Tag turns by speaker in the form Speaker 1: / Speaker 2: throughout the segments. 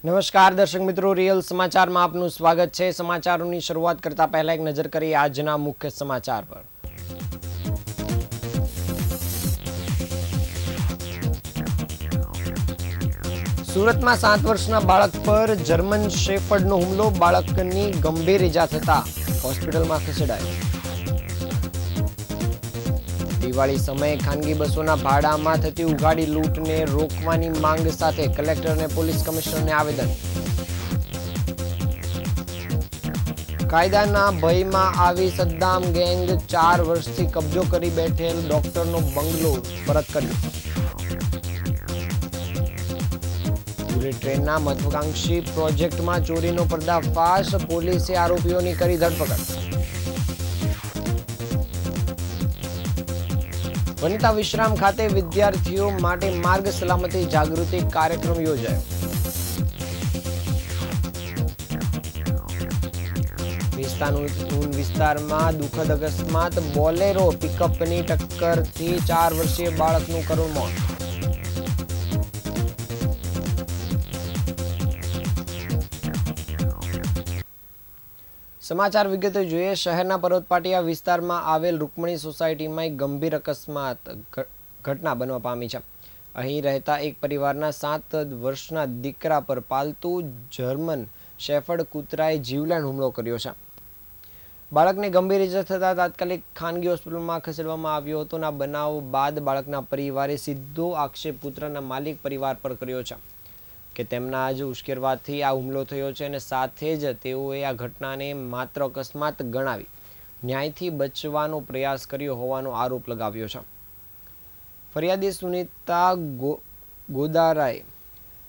Speaker 1: નમસ્કાર દર્શક મિત્રો, રિયલ સમાચારમાં આપનું સ્વાગત છે। સમાચારોની શરૂઆત કરતા પહેલા એક નજર કરીએ આજના મુખ્ય સમાચાર પર। સુરતમાં 7 વર્ષના બાળક પર જર્મન શેફર્ડનો હુમલો, બાળકની ગંભીર ઈજા થતા હોસ્પિટલમાં ખસેડાયો। દિવાળી સમયે ખાનગી બસોના ભાડામાં થતી ઉઘાડી લૂંટને રોકવાની માંગ સાથે કલેક્ટર અને પોલીસ કમિશનરને આવેદન। કાયદાના ભયમાં આવી સદ્દામ ગેંગ 4 વર્ષથી કબજો કરી બેઠેલ ડોક્ટરનો બંગલો પરત કર્યો। બુલેટ ટ્રેનના મહત્વાકાંક્ષી પ્રોજેક્ટમાં ચોરીનો પર્દાફાશ, પોલીસે આરોપીઓની કરી ધરપકડ। વનિતા વિશ્રામ ખાતે વિદ્યાર્થીઓ માટે માર્ગ સલામતી જાગૃતિ કાર્યક્રમ યોજાયો। વિસ્તારમાં દુઃખદ અકસ્માત, બોલેરો પિકઅપની ટક્કરથી 4 વર્ષીય બાળકનું કરુણ મોત। સમાચાર વિગતે જોઈએ। શહેરના પર્વતપાટિયા વિસ્તારમાં આવેલ રૂકમણી સોસાયટીમાં એક ગંભીર અકસ્માત ઘટના બનવા પામી છે। અહીં રહેતા એક પરિવારના 7 વર્ષના દીકરા પર પાલતુ જર્મન શેફર્ડ કૂતરાએ જીવલેણ હુમલો કર્યો છે। બાળકને ગંભીર ઇજા થતાં તાત્કાલિક ખાનગી હોસ્પિટલમાં ખસેડવામાં આવ્યો હતો। આ બનાવ બાદ બાળકના પરિવારે સીધો આક્ષેપ કૂતરાના માલિક પરિવાર પર કર્યો છે કે તેમના જ ઉશ્કેરવાથી આ હુમલો થયો છે અને સાથે જ તેઓએ આ ઘટનાને માત્ર અકસ્માત ગણાવી ન્યાયથી બચવાનો પ્રયાસ કર્યો હોવાનો આરોપ લગાવ્યો છે। ફરિયાદી સુનિતા ગોદારાએ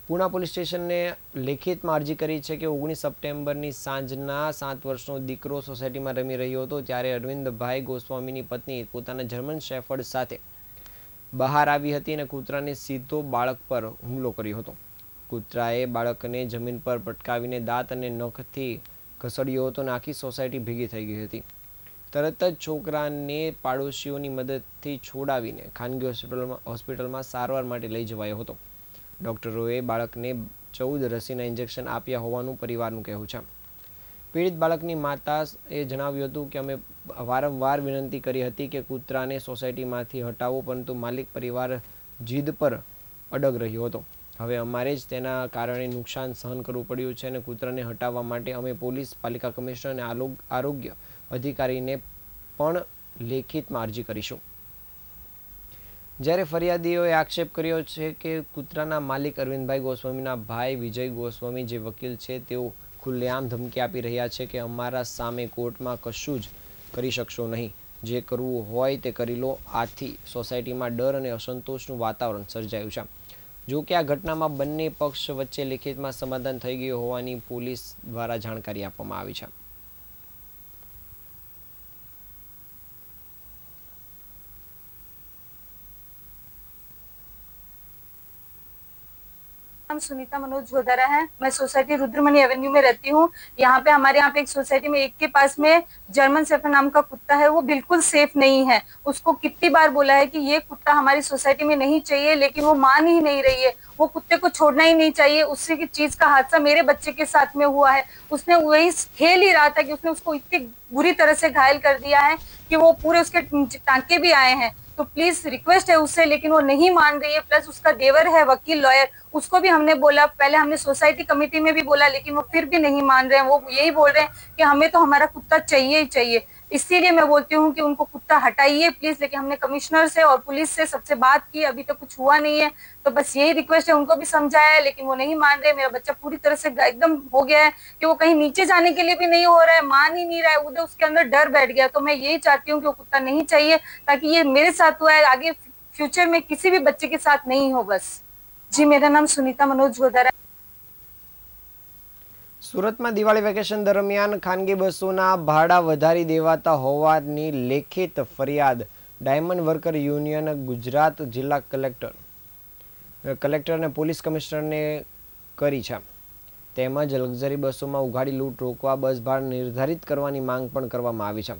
Speaker 1: પૂના પોલીસ સ્ટેશનને લેખિતમાં અરજી કરી છે કે 19 સપ્ટેમ્બરની સાંજના 7 વર્ષનો દીકરો સોસાયટીમાં રમી રહ્યો હતો ત્યારે અરવિંદભાઈ ગોસ્વામીની પત્ની પોતાના જર્મન શેફર્ડ સાથે બહાર આવી હતી અને કૂતરાને સીધો બાળક પર હુમલો કર્યો હતો। કૂતરાએ બાળકને જમીન પર પટકાવીને દાંત અને નખથી ઘસડ્યો હતો અને આખી સોસાયટી ભેગી થઈ ગઈ હતી। તરત જ છોકરાને પાડોશીઓની મદદથી છોડાવીને ખાનગી હોસ્પિટલમાં સારવાર માટે લઈ જવાયો હતો। ડોક્ટરોએ બાળકને 14 રસીના ઇન્જેક્શન આપ્યા હોવાનું પરિવારનું કહેવું છે। પીડિત બાળકની માતાએ જણાવ્યું હતું કે અમે વારંવાર વિનંતી કરી હતી કે કૂતરાને સોસાયટીમાંથી હટાવો, પરંતુ માલિક પરિવાર જીદ પર અડગ રહ્યો હતો। હવે અમારે જ તેના કારણે નુકસાન સહન કરવું પડ્યું છે અને કૂતરાને હટાવવા માટે અમે પોલીસ, પાલિકા કમિશનર અને આરોગ્ય અધિકારીને પણ લેખિતમાં અરજી કરીશું। જ્યારે ફરિયાદીઓએ આક્ષેપ કર્યો છે કે કૂતરાના માલિક અરવિંદભાઈ ગોસ્વામીના ભાઈ વિજય ગોસ્વામી જે વકીલ છે તેઓ ખુલ્લેઆમ ધમકી આપી રહ્યા છે કે અમારા સામે કોર્ટમાં કશું જ કરી શકશો નહીં, જે કરવું હોય તે કરી લો। આથી સોસાયટીમાં ડર અને અસંતોષનું વાતાવરણ સર્જાયું છે। જો કે આ ઘટનામાં બંને પક્ષ વચ્ચે લેખિતમાં સમાધાન થઈ ગયું હોવાની પોલીસ દ્વારા જાણકારી આપવામાં આવી છે।
Speaker 2: नाम सुनीता मनोज गोदारा है। मैं सोसाइटी रुद्रमणि एवेन्यू में रहती हूँ। यहाँ पे हमारे यहाँ पे एक सोसाइटी में एक के पास में जर्मन शेफर्ड नाम का कुत्ता है, वो बिल्कुल सेफ नहीं है। उसको कितनी बार बोला है कि ये कुत्ता हमारी सोसाइटी में नहीं चाहिए, लेकिन वो मान ही नहीं रही है। वो कुत्ते को छोड़ना ही नहीं चाहिए। उसी की चीज का हादसा मेरे बच्चे के साथ में हुआ है। उसने वही खेल ही रहा था कि उसने उसको इतनी बुरी तरह से घायल कर दिया है कि वो पूरे उसके टांके भी आए हैं। तो प्लीज रिक्वेस्ट है उससे, लेकिन वो नहीं मान रही है। प्लस उसका देवर है वकील, लॉयर, उसको भी हमने बोला, पहले हमने सोसाइटी कमेटी में भी बोला, लेकिन वो फिर भी नहीं मान रहे हैं। वो यही बोल रहे हैं कि हमें तो हमारा कुत्ता चाहिए ही चाहिए। इसीलिए मैं बोलती हूँ कि उनको कुत्ता हटाइए प्लीज। लेकिन हमने कमिश्नर से और पुलिस से सबसे बात की, अभी तक कुछ हुआ नहीं है। तो बस यही रिक्वेस्ट है, उनको भी समझाया है लेकिन वो नहीं मान रहे। मेरा बच्चा पूरी तरह से एकदम हो गया है कि वो कहीं नीचे जाने के लिए भी नहीं हो रहा है, मान ही नहीं रहा है। उधर उसके अंदर डर बैठ गया। तो मैं यही चाहती हूँ कि वो कुत्ता नहीं चाहिए, ताकि ये मेरे साथ हुआ है आगे फ्यूचर में किसी भी बच्चे के साथ नहीं हो। बस जी, मेरा नाम सुनीता मनोज गोदारा।
Speaker 1: સુરતમાં દિવાળી વેકેશન દરમિયાન ખાનગી બસોના ભાડા વધારી દેવાતા હોવાની લેખિત ફરિયાદ ડાયમંડ વર્કર યુનિયન ગુજરાત જિલ્લા કલેક્ટર અને પોલીસ કમિશનરને કરી છે। તેમજ લક્ઝરી બસોમાં ઉઘાડી લૂંટ રોકવા બસ ભાડા નિર્ધારિત કરવાની માંગ પણ કરવામાં આવી છે।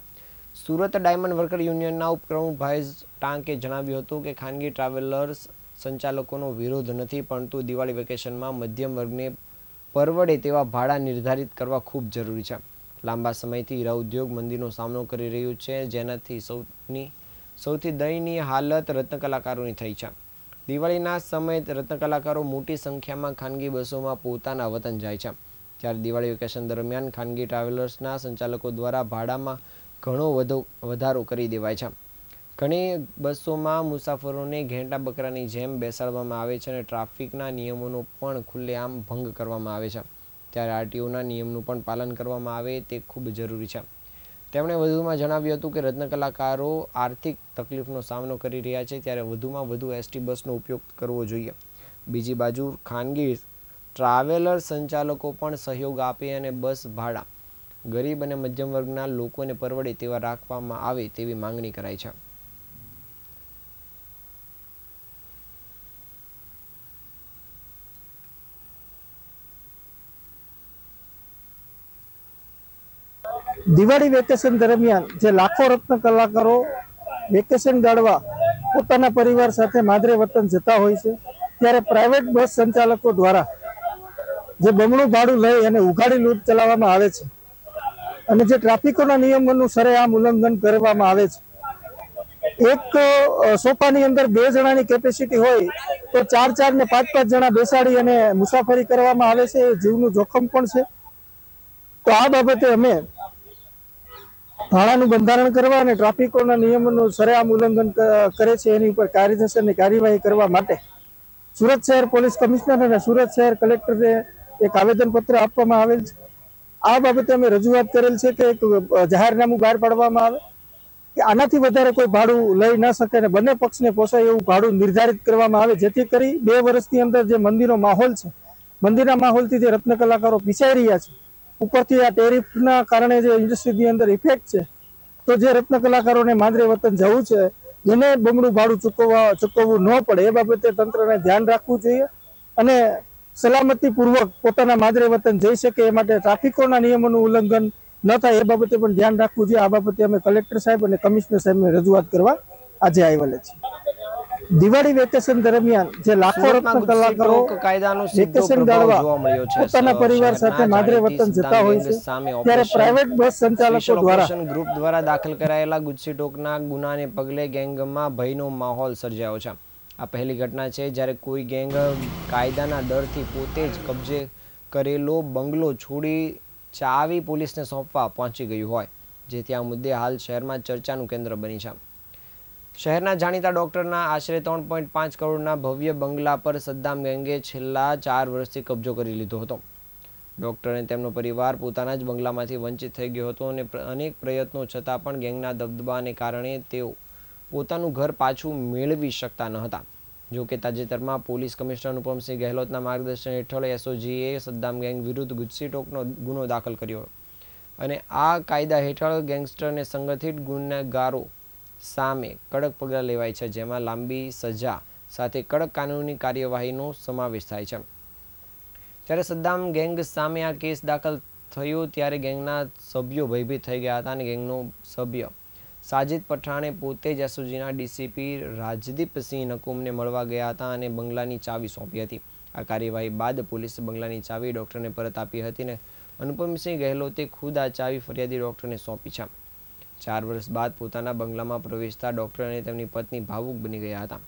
Speaker 1: સુરત ડાયમંડ વર્કર યુનિયનના ઉપપ્રમુખ ભાઈજ ટાંકે જણાવ્યું હતું કે ખાનગી ટ્રાવેલર્સ સંચાલકોનો વિરોધ નથી, પરંતુ દિવાળી વેકેશનમાં મધ્યમ વર્ગને પરવડે તેવા ભાડા નિર્ધારિત કરવા ખૂબ જરૂરી છે. લાંબા સમયથી હીરા ઉદ્યોગ મંદીનો સામનો કરી રહ્યું છે, જેનાથી સૌથી દયનીય હાલત રત્ન કલાકારોની થઈ છે. દિવાળીના સમયે રત્ન કલાકારો મોટી સંખ્યામાં ખાનગી બસોમાં પોતાના વતન જાય છે. ત્યારે દિવાળી વેકેશન દરમિયાન ખાનગી ટ્રાવેલર્સના સંચાલકો દ્વારા ભાડામાં ઘણો વધારો કરી દેવાય છે. ઘણી બસોમાં મુસાફરોને ઘેંટા બકરાની જેમ બેસાડવામાં આવે છે અને ટ્રાફિકના નિયમોનો પણ ખુલ્લેઆમ ભંગ કરવામાં આવે છે. ત્યારે આરટીઓના નિયમનું પણ પાલન કરવામાં આવે તે ખૂબ જરૂરી છે. તેમણે વધુમાં જણાવ્યું હતું કે રત્ન કલાકારો આર્થિક તકલીફનો સામનો કરી રહ્યા છે, ત્યારે વધુમાં વધુ એસટી બસનો ઉપયોગ કરવો જોઈએ. બીજી બાજુ ખાનગી ટ્રાવેલર સંચાલકો પણ સહયોગ આપે અને બસ ભાડા ગરીબ અને મધ્યમ વર્ગના લોકોને પરવડે તેવા રાખવામાં આવે તેવી માંગણી કરાઈ છે.
Speaker 3: દિવાળી વેકેશન દરમિયાન જે લાખો રત્ન કલાકારો વેકેશન ગાળવા પોતાના પરિવાર સાથે માદરે વતન જતા હોય છે, ત્યારે પ્રાઇવેટ બસ સંચાલકો દ્વારા જે બમણું ભાડું લઈ અને ઉઘાડી લૂંટ ચલાવવામાં આવે છે અને જે ટ્રાફિકોના નિયમોનું સરેઆમ ઉલ્લંઘન કરવામાં આવે છે. એક સોફાની અંદર 2 જણાની કેપેસિટી હોય તો 4 ને 5 જણા બેસાડી અને મુસાફરી કરવામાં આવે છે. એ જીવનું જોખમ પણ છે. તો આ બાબતે અમે ભાડાનું બંધારણ કરવા અને ટ્રાફિકોના નિયમોનું સરેઆમ ઉલ્લંઘન કરે છે એની ઉપર કાયદેસરની કાર્યવાહી કરવા માટે સુરત શહેર પોલીસ કમિશનર અને સુરત શહેર કલેક્ટરને એક આવેદનપત્ર આપવામાં આવેલ છે. આ બાબતે અમે રજૂઆત કરેલ છે કે એક જાહેરનામું બહાર પાડવામાં આવે કે આનાથી વધારે કોઈ ભાડું લઈ ન શકે અને બંને પક્ષને પોસાય એવું ભાડું નિર્ધારિત કરવામાં આવે, જેથી કરી 2 વર્ષની અંદર જે મંદીનો માહોલ છે, મંદીના માહોલથી જે રત્ન કલાકારો પીછાઈ રહ્યા છે, ઉપરથી આ ટેરિફના કારણે જે ઇન્ડસ્ટ્રીની અંદર ઇફેક્ટ છે, તો જે રત્ન કલાકારોને માદરે વતન જવું છે જેને બમણું ભાડું ચૂકવવું ન પડે એ બાબતે તંત્રને ધ્યાન રાખવું જોઈએ અને સલામતીપૂર્વક પોતાના માદરે વતન જઈ શકે એ માટે ટ્રાફિકોના નિયમોનું ઉલ્લંઘન ન થાય એ બાબતે પણ ધ્યાન રાખવું જોઈએ. આ બાબતે અમે કલેક્ટર સાહેબ અને કમિશનર સાહેબને રજૂઆત કરવા આજે આવેલા છીએ. દિવાળી વેકેશન દરમિયાન જે લાખો રત્ન કલાકારો વેકેશન ગાળવા પોતાના પરિવાર સાથે માદરે વતન જતા હોય છે, ત્યારે પ્રાઇવેટ બસ સંચાલકો દ્વારા
Speaker 1: ગ્રુપ દ્વારા દાખલ કરાયેલા ગુજસીટોકના ગુનાને પગલે ગેંગમાં ભયનો માહોલ સર્જાયો છે. આ પહેલી ઘટના છે જ્યારે કોઈ ગેંગ કાયદાના ડરથી પોતે જ કબજે કરેલો બંગલો છોડી ચાવી પોલીસને સોંપવા પહોંચી ગયું હોય, જેથી આ મુદ્દે હાલ શહેરમાં ચર્ચાનું કેન્દ્ર બની છે. શહેરના જાણીતા ડોક્ટરના આશરે 3.5 કરોડના ભવ્ય બંગલા પર સદ્દામ ગેંગે છેલ્લા 4 વર્ષથી કબજો કરી લીધો હતો. ડોક્ટર અને તેમનો પરિવાર પોતાના જ બંગલામાંથી વંચિત થઈ ગયો હતો અને અનેક પ્રયત્નો છતાં પણ ગેંગના દબદબાને કારણે તેઓ પોતાનું ઘર પાછું મેળવી શકતા ન હતા. જો કે તાજેતરમાં પોલીસ કમિશનર અનુપમસિંહ ગહેલોતના માર્ગદર્શન હેઠળ એસઓજીએ સદ્દામ ગેંગ વિરુદ્ધ ગુજસીટોકનો ગુનો દાખલ કર્યો અને આ કાયદા હેઠળ ગેંગસ્ટરને સંગઠિત ગુનેગારો સામે કડક પગલાં લેવાય છે, જેમાં લાંબી સજા સાથે કડક કાનૂની કાર્યવાહીનો સમાવેશ થાય છે. જ્યારે સદ્દામ ગેંગ સામે આ કેસ દાખલ થયો ત્યારે ગેંગના સભ્યો ભયભીત થઈ ગયા હતા અને ગેંગનો સભ્ય સાજિદ પઠાણે પોતે જ એસઓજીના ડીસીપી રાજદીપસિંહ નકુમને મળવા ગયા હતા અને બંગલાની ચાવી સોંપી હતી. આ કાર્યવાહી બાદ પોલીસે બંગલાની ચાવી ડોક્ટરને પરત આપી હતી અને અનુપમસિંહ ગહેલોતે ખુદ આ ચાવી ફરિયાદી ડોક્ટરને સોંપી છે. 4 વર્ષ બાદ પોતાના બંગલામાં પ્રવેશતા ડોક્ટર અને તેમની પત્ની ભાવુક બની ગયા હતા.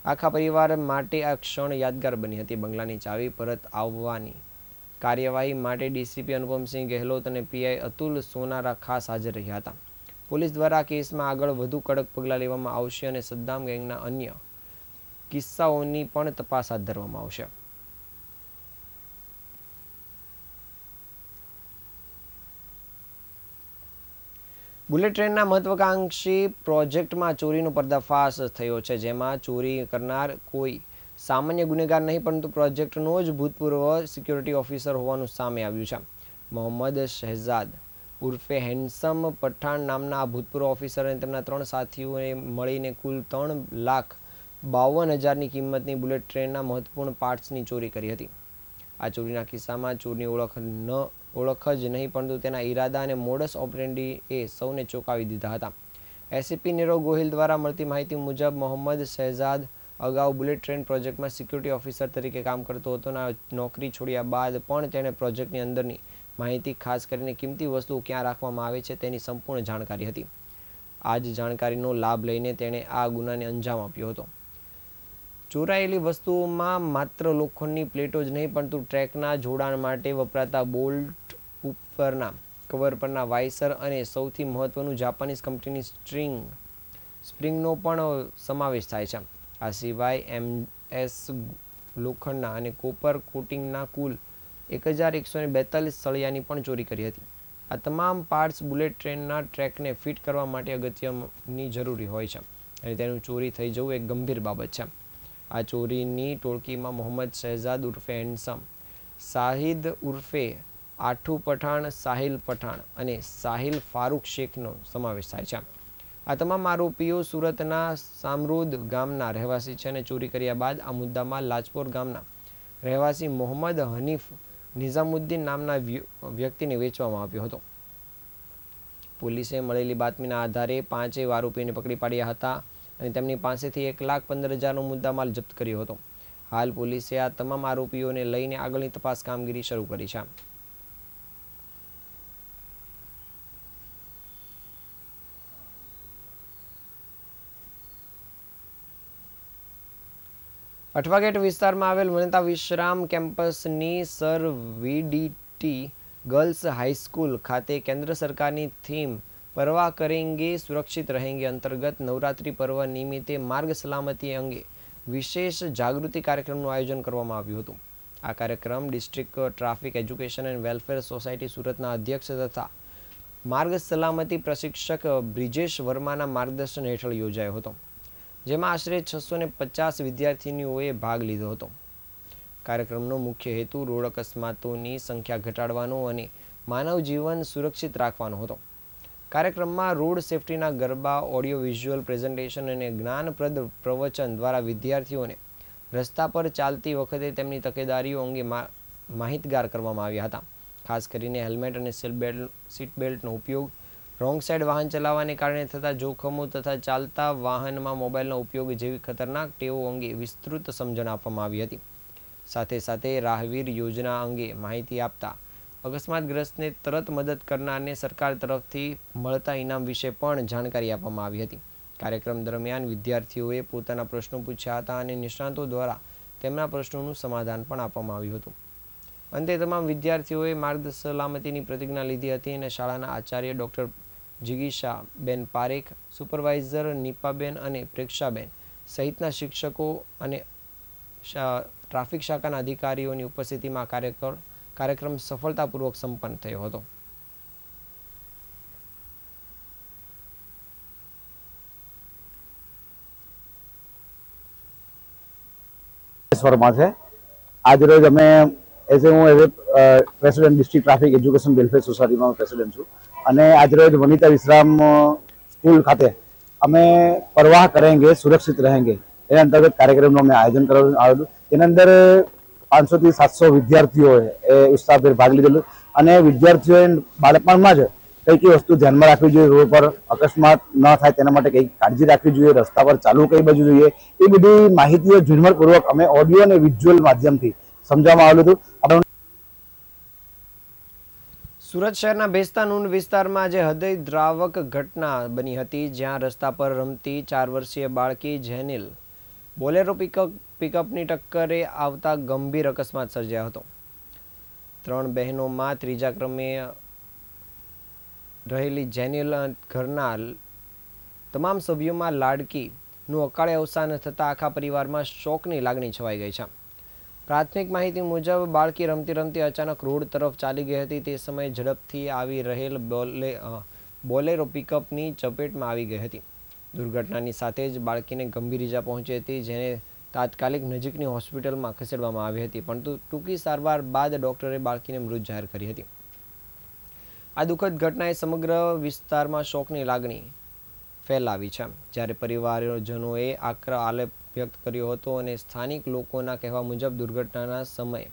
Speaker 1: આખા પરિવાર માટે આ ક્ષણ યાદગાર બની હતી. બંગલાની ચાવી પરત આવવાની કાર્યવાહી માટે ડીસીપી અનુપમસિંહ ગહેલોત અને પીઆઈ અતુલ સોનારા ખાસ હાજર રહ્યા હતા. પોલીસ દ્વારા આ કેસમાં આગળ વધુ કડક પગલાં લેવામાં આવશે અને સદ્દામ ગેંગના અન્ય કિસ્સાઓની પણ તપાસ હાથ ધરવામાં આવશે. બુલેટ ટ્રેનના મહત્વાકાંક્ષી પ્રોજેક્ટમાં ચોરીનો પર્દાફાશ થયો છે, જેમાં ચોરી કરનાર કોઈ સામાન્ય ગુનેગાર નહીં પરંતુ પ્રોજેક્ટનો જ ભૂતપૂર્વ સિક્યોરિટી ઓફિસર હોવાનું સામે આવ્યું છે. મોહમ્મદ શહેજાદ ઉર્ફે હેન્ડસમ પઠાણ નામના આ ભૂતપૂર્વ ઓફિસર અને તેમના 3 સાથીઓએ મળીને કુલ 3,52,000ની કિંમતની બુલેટ ટ્રેનના મહત્વપૂર્ણ પાર્ટ્સની ચોરી કરી હતી. આ ચોરીના કિસ્સામાં ચોરની ઓળખ જ નહીં પરંતુ તેના ઈરાદા અને મોડસ ઓપરેન્ડી સૌને ચોંકાવી દીધા હતા. એસીપી નીરવ ગોહિલ દ્વારા મળતી માહિતી મુજબ મોહમ્મદ શહેજાદ અગાઉ બુલેટ ટ્રેન પ્રોજેક્ટમાં સિક્યુરિટી ઓફિસર તરીકે કામ કરતો હતો અને નોકરી છોડ્યા બાદ પણ તેણે પ્રોજેક્ટની અંદરની માહિતી, ખાસ કરીને કિંમતી વસ્તુઓ ક્યાં રાખવામાં આવે છે તેની સંપૂર્ણ જાણકારી હતી. આ જ જાણકારીનો લાભ લઈને તેણે આ ગુનાને અંજામ આપ્યો હતો. ચોરાયેલી વસ્તુઓમાં માત્ર લોખંડની પ્લેટો જ નહીં, પરંતુ ટ્રેકના જોડાણ માટે વપરાતા બોલ્ટ, ઉપરના કવર પરના વાઇસર અને સૌથી મહત્વનું જાપાનીઝ કંપનીની સ્પ્રિંગનો પણ સમાવેશ થાય છે. આ સિવાય MS લોખંડના અને કોપર કોટિંગના કુલ 1142 સળિયાની પણ ચોરી કરી હતી. આ તમામ પાર્ટ્સ બુલેટ ટ્રેનના ટ્રેકને ફિટ કરવા માટે અગત્યની જરૂરી હોય છે અને તેનું ચોરી થઈ જવું એક ગંભીર બાબત છે. આ ચોરીની ટોળકીમાં મોહમ્મદ શહેજાદ ઉર્ફે હેન્ડસમ, શાહિદ ઉર્ફે આઠુ પઠાણ, સાહિલ પઠાણ અને સાહિલ ફારૂક શેખનો સમાવેશ થાય છે. આ તમામ આરોપીઓ સુરતના સામરૂદ ગામના રહેવાસી છે અને ચોરી કર્યા બાદ આ મુદ્દામાં લાજપોર ગામના રહેવાસી મોહમ્મદ હનીફ નિઝામુદ્દીન નામના વ્યક્તિને વેચવામાં આવ્યો હતો. પોલીસે મળેલી બાતમીના આધારે 5 આરોપીઓને પકડી પાડ્યા હતા અને તેમની પાસેથી 1,15,000નો મુદ્દામાલ જપ્ત કર્યો હતો. હાલ પોલીસે આ તમામ આરોપીઓને લઈને આગળની તપાસ કામગીરી શરૂ કરી છે. અઠવાગેટ વિસ્તારમાં આવેલ વનિતા વિશ્રામ કેમ્પસની સર VDT ગર્લ્સ હાઈસ્કૂલ ખાતે કેન્દ્ર સરકારની થીમ પરવા કરેંગે સુરક્ષિત રહેંગે અંતર્ગત નવરાત્રિ પર્વ નિમિત્તે માર્ગ સલામતી અંગે વિશેષ જાગૃતિ કાર્યક્રમનું આયોજન કરવામાં આવ્યું હતું. આ કાર્યક્રમ district traffic education and welfare society સુરતના અધ્યક્ષ તથા માર્ગ સલામતી પ્રશિક્ષક બ્રિજેશ વર્માના માર્ગદર્શન હેઠળ યોજાયો હતો, જેમાં આશરે 650 વિદ્યાર્થીનીઓએ ભાગ લીધો હતો. કાર્યક્રમનો મુખ્ય હેતુ રોડ અકસ્માતોની સંખ્યા ઘટાડવાનો અને માનવ જીવન સુરક્ષિત રાખવાનો હતો. કાર્યક્રમમાં રોડ સેફટીના ગરબા, ઓડિયો વિઝ્યુઅલ પ્રેઝન્ટેશન અને જ્ઞાનપ્રદ પ્રવચન દ્વારા વિદ્યાર્થીઓને રસ્તા પર ચાલતી વખતે તેમની તકેદારીઓ અંગે માહિતગાર કરવામાં આવ્યા હતા. ખાસ કરીને હેલ્મેટ અને સીટ બેલ્ટનો ઉપયોગ, રોંગ સાઈડ વાહન ચલાવવાને કારણે થતા જોખમો તથા ચાલતા વાહનમાં મોબાઈલનો ઉપયોગ જેવી ખતરનાક ટેવો અંગે વિસ્તૃત સમજણ આપવામાં આવી હતી. સાથે સાથે રાહવીર યોજના અંગે માહિતી આપતા અકસ્માતગ્રસ્તને તરત મદદ કરનારને સરકાર તરફથી મળતા ઇનામ વિશે પણ જાણકારી આપવામાં આવી હતી. કાર્યક્રમ દરમિયાન વિદ્યાર્થીઓએ પોતાના પ્રશ્નો પૂછ્યા હતા અને નિષ્ણાતો દ્વારા તેમના પ્રશ્નોનું સમાધાન પણ આપવામાં આવ્યું હતું. અંતે તમામ વિદ્યાર્થીઓએ માર્ગ સલામતીની પ્રતિજ્ઞા લીધી હતી અને શાળાના આચાર્ય ડૉક્ટર જિગીશાબેન પારેખ, સુપરવાઇઝર નીપાબેન અને પ્રેક્ષાબેન સહિતના શિક્ષકો અને ટ્રાફિક શાખાના અધિકારીઓની ઉપસ્થિતિમાં કાર્યક્રમ સફળતાપૂર્વક સંપન્ન થયો હતો.
Speaker 4: વર્મા છે. આજ રોજ અમે હું president district traffic education welfare સોસાયટીમાં પ્રેસિડેન્ટ છું અને આજ રોજ વનિતા વિશ્રામ સ્કૂલ ખાતે અમે પરવાહ કરેંગે સુરક્ષિત રહેંગે એ અંતર્ગત કાર્યક્રમનું અમે આયોજન કરવામાં આવ્યું. તેની અંદર 500 થી 700 વિદ્યાર્થીઓએ ઉત્સાહભેર ભાગ લીધેલો અને વિદ્યાર્થીઓએ બાળપણમાં જ કઈ કઈ વસ્તુ ધ્યાનમાં રાખવી જોઈએ, રોડ પર અકસ્માત ન થાય તેના માટે કઈ કાળજી રાખવી જોઈએ, રસ્તા પર ચાલવું કઈ બાજુ જોઈએ, એ બધી માહિતીઓ ઝીણવટપૂર્વક અમે ઓડિયો અને વિઝ્યુઅલ માધ્યમથી સમજાવવામાં આવેલું હતું.
Speaker 1: સુરત શહેરના ભેસ્તા નૂન વિસ્તારમાં આજે હૃદયદ્રાવક ઘટના બની હતી, જ્યાં રસ્તા પર રમતી 4 વર્ષીય બાળકી જેનિલ બોલેરો પિકઅપની ટક્કરે આવતા ગંભીર અકસ્માત સર્જાયો હતો. 3 બહેનોમાં ત્રીજા ક્રમે રહેલી જેનિલ ઘરના તમામ સભ્યોમાં લાડકીનું અકાળે અવસાન થતાં આખા પરિવારમાં શોકની લાગણી છવાઈ ગઈ છે. પ્રાથમિક માહિતી મુજબ બાળકી રમતી રમતી અચાનક રોડ તરફ ચાલી ગઈ હતી. તે સમયે ઝડપથી આવી રહેલ બોલેરો પિકઅપની ચપેટમાં આવી ગઈ હતી. દુર્ઘટનાની સાથે જ બાળકીને ગંભીર ઈજા પહોંચી હતી, જેને તાત્કાલિક નજીકની હોસ્પિટલમાં ખસેડવામાં આવી હતી, પરંતુ ટૂંકી સારવાર બાદ ડોક્ટરે બાળકીને મૃત જાહેર કરી હતી. આ દુઃખદ ઘટનાએ સમગ્ર વિસ્તારમાં શોકની લાગણી ફેલાવી છે, જ્યારે પરિવારજનોએ આકરા આલેપ વ્યક્ત કર્યો હતો અને સ્થાનિક લોકોના કહેવા મુજબ દુર્ઘટનાના સમયે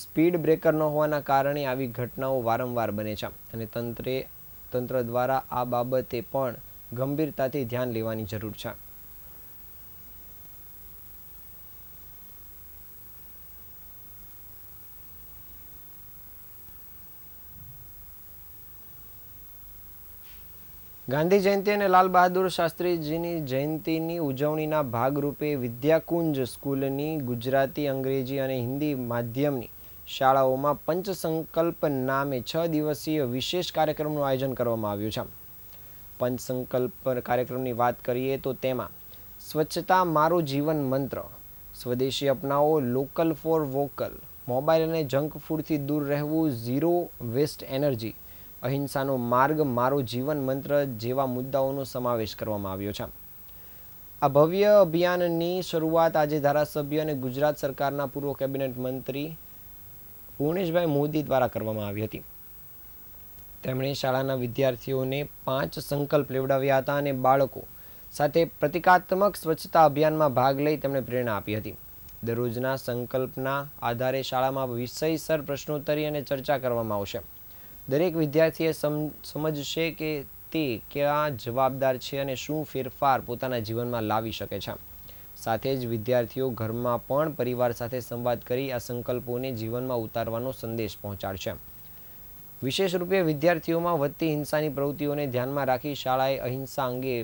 Speaker 1: સ્પીડ બ્રેકર ન હોવાના કારણે આવી ઘટનાઓ વારંવાર બને છે અને તંત્ર દ્વારા આ બાબતે પણ ગંભીરતાથી ધ્યાન લેવાની જરૂર છે. ગાંધી જયંતિ અને લાલ બહાદુર શાસ્ત્રીજીની જયંતિની ઉજવણીના ભાગરૂપે વિદ્યાકુંજ સ્કૂલની ગુજરાતી, અંગ્રેજી અને હિન્દી માધ્યમની શાળાઓમાં પંચસંકલ્પ નામે 6 દિવસીય વિશેષ કાર્યક્રમનું આયોજન કરવામાં આવ્યું છે. પંચસંકલ્પ કાર્યક્રમની વાત કરીએ તો તેમાં સ્વચ્છતા મારું જીવન મંત્ર, સ્વદેશી અપનાવો, લોકલ ફોર વોકલ, મોબાઈલ અને જંક ફૂડથી દૂર રહેવું, ઝીરો વેસ્ટ એનર્જી, અહિંસાનો માર્ગ, મારો જીવન મંત્ર જેવા મુદ્દાઓનો સમાવેશ કરવામાં આવ્યો છે. આ ભવ્ય અભિયાનની શરૂઆત આજે ધારાસભ્ય અને ગુજરાત સરકારના પૂર્વ કેબિનેટ મંત્રી પૂર્ણેશભાઈ મોદી દ્વારા કરવામાં આવી હતી. તેમણે શાળાના વિદ્યાર્થીઓને 5 સંકલ્પ લેવડાવ્યા હતા અને બાળકો સાથે પ્રતિકાત્મક સ્વચ્છતા અભિયાનમાં ભાગ લઈ તેમણે પ્રેરણા આપી હતી. દરરોજના સંકલ્પના આધારે શાળામાં વિષયસર પ્રશ્નોત્તરી અને ચર્ચા કરવામાં આવશે. દરેક વિદ્યાર્થીએ સમજશે કે તે ક્યાં જવાબદાર છે અને શું ફેરફાર પોતાના જીવનમાં લાવી શકે છે. સાથે જ વિદ્યાર્થીઓ ઘરમાં પણ પરિવાર સાથે સંવાદ કરી આ સંકલ્પોને જીવનમાં ઉતારવાનો સંદેશ પહોંચાડશે. વિશેષ રૂપે વિદ્યાર્થીઓમાં વધતી હિંસાની પ્રવૃત્તિઓને ધ્યાનમાં રાખી શાળાએ અહિંસા અંગે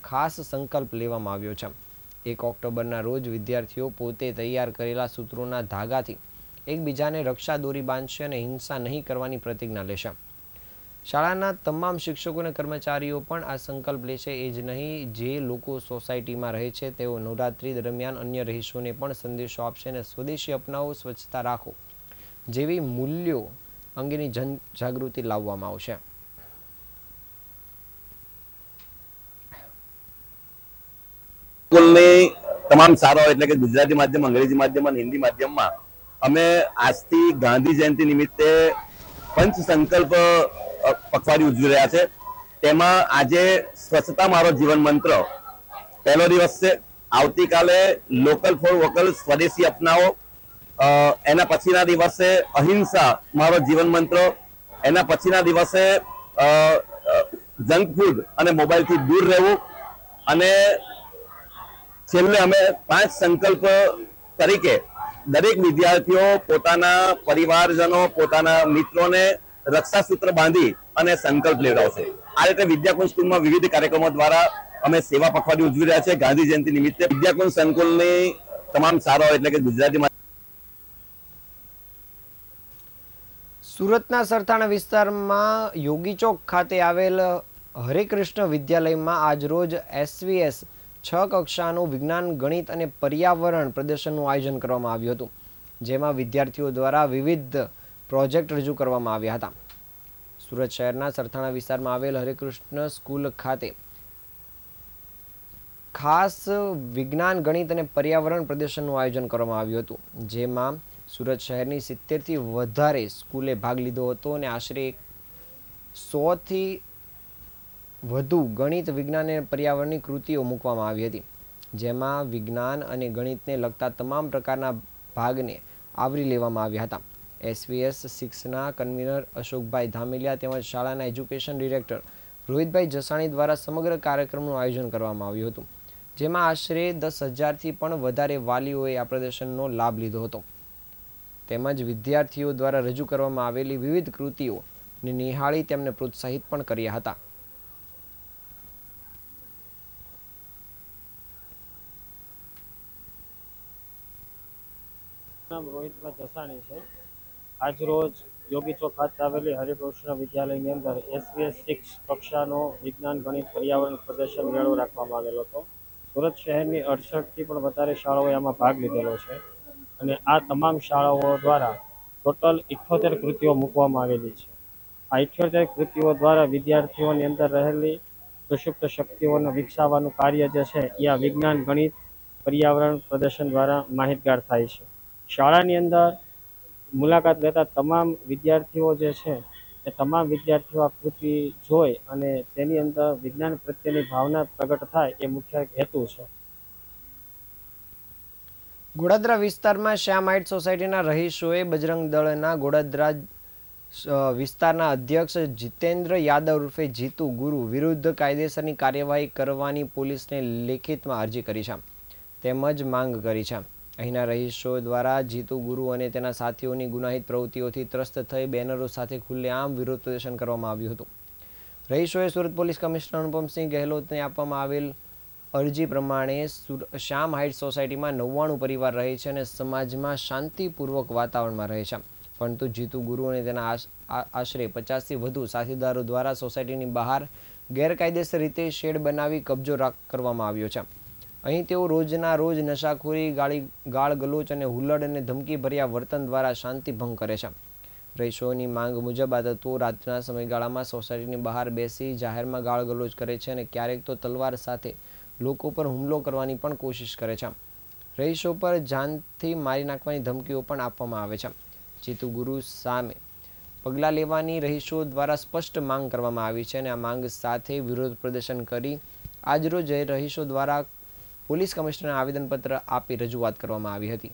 Speaker 1: ખાસ સંકલ્પ લેવામાં આવ્યો છે. 1 ઓક્ટોબરના રોજ વિદ્યાર્થીઓ પોતે તૈયાર કરેલા સૂત્રોના ધાગાથી એકબીજાને રક્ષા દોરી બાંધશે અને હિંસા નહીં કરવાની પ્રતિજ્ઞા લેશે. શાળાના તમામ શિક્ષકો અને કર્મચારીઓ પણ આ સંકલ્પ લેશે. એ જ નહીં, જે લોકો સોસાયટીમાં રહે છે તેઓ નવરાત્રિ દરમિયાન અન્ય રહીશોને પણ સંદેશો આપશે અને સ્વદેશી અપનાવો, સ્વચ્છતા રાખો જેવી મૂલ્યો અંગેની જનજાગૃતિ લાવવામાં આવશે.
Speaker 5: સ્કૂલની તમામ શાળાઓ એટલે કે ગુજરાતી માધ્યમ, અંગ્રેજી માધ્યમ અને હિન્દી માધ્યમમાં અમે આજથી ગાંધી જયંતિ નિમિત્તે પંચ સંકલ્પ પખવાડિયું ઉજવી રહ્યા છે. તેમાં આજે સ્વચ્છતા મારો જીવન મંત્ર પહેલો દિવસ છે. આવતીકાલે લોકલ ફોર વોકલ, સ્વદેશી અપનાવો, એના પછીના દિવસે અહિંસા મારો જીવન મંત્ર, એના પછીના દિવસે જંક ફૂડ અને મોબાઈલથી દૂર રહેવું, અને છેલ્લે અમે 5 સંકલ્પ તરીકે દરેક વિદ્યાર્થીઓ પોતાના પરિવારજનો, પોતાના મિત્રોને રક્ષાસૂત્ર બાંધી અને સંકલ્પ લેવડાવશે. આ રીતે વિદ્યાકુંજ સ્કૂલમાં વિવિધ કાર્યક્રમો દ્વારા અમે સેવા પખવાડિયું ઉજવી રહ્યા છે. ગાંધી જયંતિ નિમિત્તે વિદ્યાકુંજ સંકુલની તમામ શાળાઓ એટલે કે ગુજરાતીમાં.
Speaker 1: સુરતના સરથાણા વિસ્તારમાં યોગી ચોક ખાતે આવેલ હરેકૃષ્ણ વિદ્યાલયમાં આજરોજ SVS 6 કક્ષાનું વિજ્ઞાન, ગણિત અને પર્યાવરણ પ્રદર્શનનું આયોજન કરવામાં આવ્યું હતું, જેમાં વિદ્યાર્થીઓ દ્વારા વિવિધ પ્રોજેક્ટ રજૂ કરવામાં આવ્યા હતા. સુરત શહેરના સરથાણા વિસ્તારમાં આવેલ હરેકૃષ્ણ સ્કૂલ ખાતે ખાસ વિજ્ઞાન, ગણિત અને પર્યાવરણ પ્રદર્શનનું આયોજન કરવામાં આવ્યું હતું, જેમાં સુરત શહેરની 70થી વધારે સ્કૂલે ભાગ લીધો હતો અને આશરે 100થી વધુ ગણિત, વિજ્ઞાન અને પર્યાવરણની કૃતિઓ મૂકવામાં આવી હતી, જેમાં વિજ્ઞાન અને ગણિતને લગતા તમામ પ્રકારના ભાગને આવરી લેવામાં આવ્યા હતા. SVS 6ના કન્વીનર અશોકભાઈ ધામેલિયા તેમજ શાળાના એજ્યુકેશન ડિરેક્ટર રોહિતભાઈ જસાણી દ્વારા સમગ્ર કાર્યક્રમનું આયોજન કરવામાં આવ્યું હતું, જેમાં આશરે 10,000થી પણ વધારે વાલીઓએ આ પ્રદર્શનનો લાભ લીધો હતો. તેમજ વિદ્યાર્થીઓ દ્વારા રજૂ કરવામાં આવેલી વિવિધ કૃતિઓને નિહાળી તેમને પ્રોત્સાહિત પણ કર્યા હતા.
Speaker 6: નામ રોહિતભાઈ જસાણી છે. આજરોજ યોગી ચોક ખાતે આવેલી હરિકૃષ્ણ વિદ્યાલયની અંદર SVS 6 કક્ષાનો વિજ્ઞાન, ગણિત, પર્યાવરણ પ્રદર્શન મેળો રાખવામાં આવેલો હતો. સુરત શહેરની 68થી પણ વધારે શાળાઓએ આમાં ભાગ લીધેલો છે અને આ તમામ શાળાઓ દ્વારા ટોટલ 78 કૃતિઓ મૂકવામાં આવેલી છે. આ 78 કૃતિઓ દ્વારા વિદ્યાર્થીઓની અંદર રહેલી સુષુપ્ત શક્તિઓને વિકસાવવાનું કાર્ય જે છે એ આ વિજ્ઞાન, ગણિત, પર્યાવરણ પ્રદર્શન દ્વારા માહિતગાર થાય છે. શાળાની અંદર મુલાકાત લેતા તમામ વિદ્યાર્થીઓ જે છે એ તમામ વિદ્યાર્થીઓ આ કૃતિ જોઈ અને તેની અંદર વિજ્ઞાન પ્રત્યેની ભાવના પ્રગટ થાય એ મુખ્ય હેતુ છે.
Speaker 1: ગોડાદરા વિસ્તારમાં શ્યામ હાઇટ સોસાયટીના રહીશોએ બજરંગ દળના ગોડાદરા વિસ્તારના અધ્યક્ષ જીતેન્દ્ર યાદવ ઉર્ફે જીતુ ગુરુ વિરુદ્ધ કાયદેસરની કાર્યવાહી કરવાની પોલીસને લેખિતમાં અરજી કરી છે તેમજ માંગ કરી છે. અહીંના રહીશો દ્વારા જીતુ ગુરુ અને તેના સાથીઓની ગુનાહિત પ્રવૃત્તિઓથી ત્રસ્ત થઈ બેનરો સાથે ખુલ્લેઆમ વિરોધ પ્રદર્શન કરવામાં આવ્યું હતું. રહીશોએ સુરત પોલીસ કમિશનર અનુપમસિંહ ગહેલોતને આપવામાં આવેલ અરજી પ્રમાણે શ્યામ હાઇટ્સ સોસાયટીમાં 99 પરિવાર રહે છે અને સમાજમાં શાંતિપૂર્વક વાતાવરણમાં રહે છે, પરંતુ જીતુ ગુરુ અને તેના આશરે 50થી વધુ સાથીદારો દ્વારા સોસાયટીની બહાર ગેરકાયદેસર રીતે શેડ બનાવી કબજો કરવામાં આવ્યો છે. અહીં તેઓ રોજના રોજ નશાખોરી, ગાળ ગલોચ અને હુલ્લડ અને ધમકી ભર્યા વર્તન દ્વારા શાંતિ ભંગ કરે છે. રહીશોની માંગ મુજબ આ તત્વો રાતના સમયગાળામાં સોસાયટીની બહાર બેસી જાહેરમાં ગાળ ગલોચ કરે છે અને ક્યારેક તો તલવાર સાથે લોકો પર હુમલો કરવાની પણ કોશિશ કરે છે. રહીશો પર જાનથી મારી નાખવાની ધમકીઓ પણ આપવામાં આવે છે. જીતુ ગુરુ સામે પગલાં લેવાની રહીશો દ્વારા સ્પષ્ટ માંગ કરવામાં આવી છે અને આ માંગ સાથે વિરોધ પ્રદર્શન કરી આજરોજ રહીશો દ્વારા પોલીસ કમિશનરને આવેદનપત્ર આપી રજૂઆત કરવામાં આવી હતી.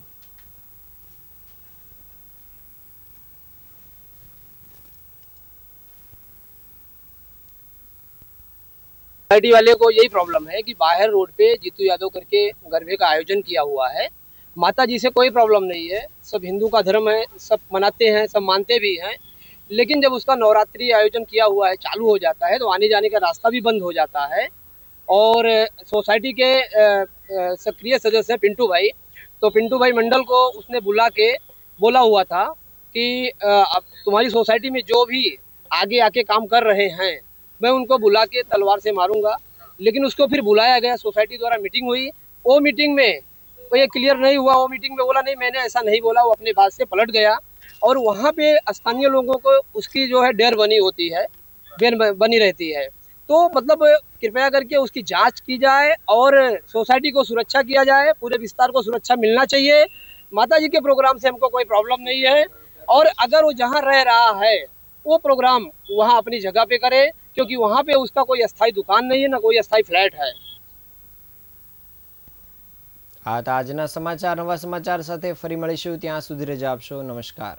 Speaker 7: सोसाइटी वाले को यही प्रॉब्लम है कि बाहर रोड पे जीतू यादव करके गरबे का आयोजन किया हुआ है. माता जी से कोई प्रॉब्लम नहीं है, सब हिंदू का धर्म है, सब मनाते हैं, सब मानते भी हैं. लेकिन जब उसका नवरात्रि आयोजन किया हुआ है चालू हो जाता है तो आने जाने का रास्ता भी बंद हो जाता है. और सोसाइटी के सक्रिय सदस्य पिंटू भाई, तो पिंटू भाई मंडल को उसने बुला के बोला हुआ था कि अब तुम्हारी सोसाइटी में जो भी आगे आके काम कर रहे हैं मैं उनको बुला के तलवार से मारूंगा. लेकिन उसको फिर बुलाया गया, सोसाइटी द्वारा मीटिंग हुई. वो मीटिंग में वो ये क्लियर नहीं हुआ, वो मीटिंग में बोला नहीं मैंने ऐसा नहीं बोला, वो अपने बात से पलट गया. और वहाँ पे स्थानीय लोगों को उसकी जो है डर बनी होती है, बनी रहती है. तो मतलब कृपया करके उसकी जांच की जाए और सोसाइटी को सुरक्षा किया जाए, पूरे विस्तार को सुरक्षा मिलना चाहिए. माता जी के प्रोग्राम से हमको कोई प्रॉब्लम नहीं है. और अगर वो जहाँ रह रहा है वो प्रोग्राम वहाँ अपनी जगह पे करे, क्योंकि वहाँ पे उसका कोई अस्थायी दुकान नहीं है, ना कोई अस्थायी फ्लैट है.
Speaker 1: આ હતા આજના સમાચાર. નવા સમાચાર સાથે ફરી મળીશું. ત્યાં સુધી રજા આપશો. નમસ્કાર.